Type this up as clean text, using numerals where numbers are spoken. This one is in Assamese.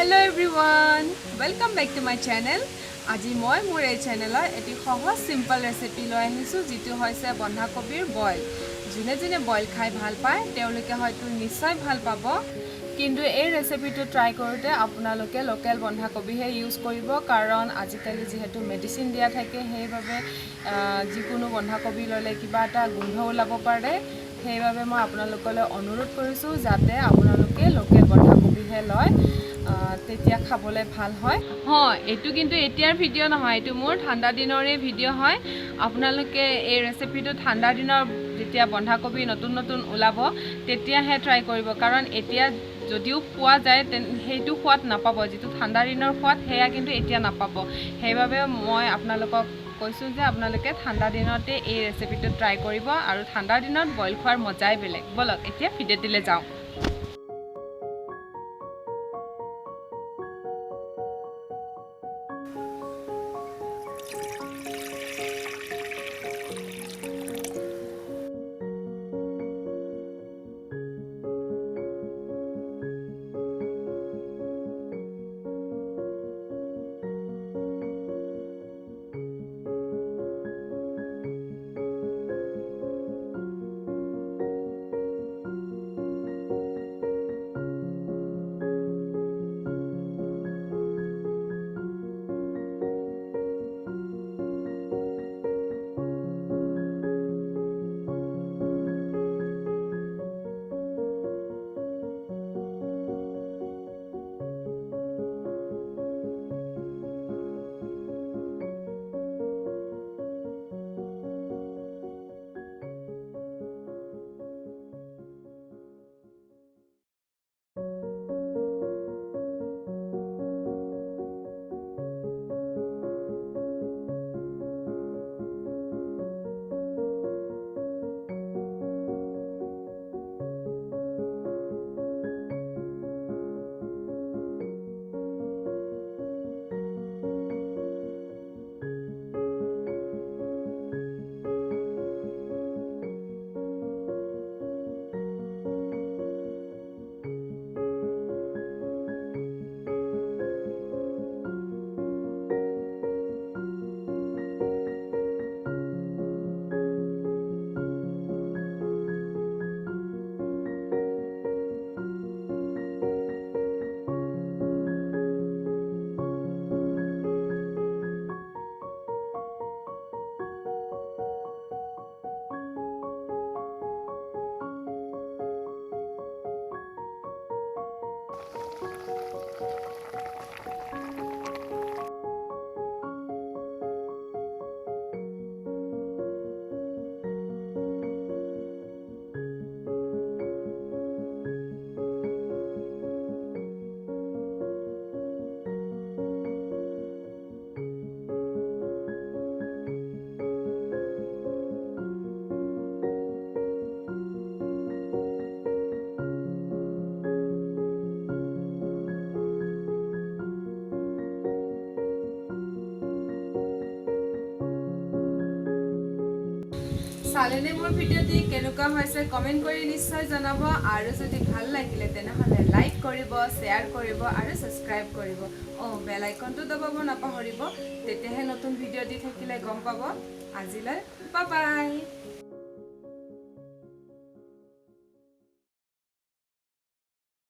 Hello everyone, welcome back to my channel. আজি মই মোৰ এই চেনেলৰ এটি সহজ সিম্পল ৰেচিপি লৈ আহিছো যেটো হৈছে বন্ধাকবিৰ বইল। যোনে যোনে বইল খাই ভাল পায় তেওঁলোকে হয়তো নিশ্চয় ভাল পাব, কিন্তু এই ৰেচিপিটো ট্ৰাই কৰোতে আপোনালোকে লোকেল বন্ধাকবিহে ইউজ কৰিব, কাৰণ আজিকালি যেহেতু মেডিচিন দিয়া থাকে সেইভাবে যিকোনো বন্ধাকবি ললে কিবা এটা গোন্ধ ওলাব পাৰে। সেইভাবে মই আপোনালোকলৈ অনুৰোধ কৰিছো যাতে আপোনালোকে লোকেল বন্ধাকবিহে লয়, তেতিয়া খাবলৈ ভাল হয়। এটো কিন্তু এতিয়াৰ ভিডিও নহয়, এটো মোৰ ঠাণ্ডা দিনৰে ভিডিও হয়। আপোনালোকে এই ৰেচিপিটো ঠাণ্ডা দিনৰ যেতিয়া বন্ধাকবি নতুন নতুন ওলাব তেতিয়াহে ট্ৰাই কৰিব, কাৰণ এতিয়া যদিও পোৱা যায় সেইটো সোৱাদ নাপাব, যেটো ঠাণ্ডা দিনৰ সোৱাদ হেয়া কিন্তু এতিয়া নাপাব। সেইভাবে মই আপোনালোকক কৈছো যে আপোনালোকে ঠাণ্ডা দিনতে এই ৰেচিপিটো ট্ৰাই কৰিব, আৰু ঠাণ্ডা দিনত বইল খোৱাৰ মজাই বেলেগ। বলক এতিয়া ভিডিওটিলে যাওঁ। চালেনে মোৰ ভিডিওটি কেনেকুৱা হৈছে কমেন্ট কৰি নিশ্চয় জনাব, আৰু যদি ভাল লাগিলে তেনেহলে লাইক কৰিব, শেয়াৰ কৰিব আৰু সাবস্ক্ৰাইব কৰিব। বেল আইকনটো দবাব নাপাহৰিব, তেতিয়াহে নতুন ভিডিও দি থাকিলে গম পাব। আজিলৈ বাই বাই।